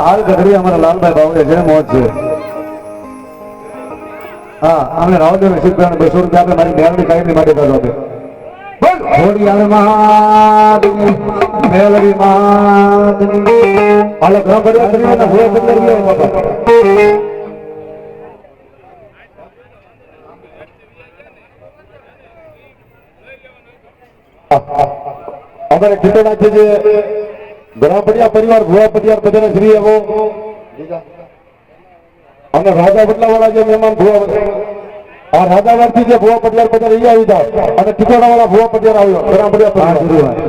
હાલ ગઢડી અમારા લાલભાઈ બાવળે છે મોજ છે હા અમે રાવદેવ સિદ્ધાંત 200 રૂપિયા આપે મારી મેલડી કાયમી માટે કરજો આપે ઘોડિયાળ માદની મેલડી માદની હાલો ગ્રામ પંચાયત ના ભોય બદલાઈ ગયો બાબા અમારે ટીટોડા છે જે ગ્રામ પંચાયત પરિવાર ભોયા પટિયાર બધાને શ્રી આવો અમે રાજા બદલા વાળા જે મહેમાન ભોવા આ રાજાવાડથી જે ભોવા પટિયાર બધા રહી આવી જાવ અને ટીટોડા વાળા ભોવા પટિયાર આવ્યો ગ્રામ પંચાયત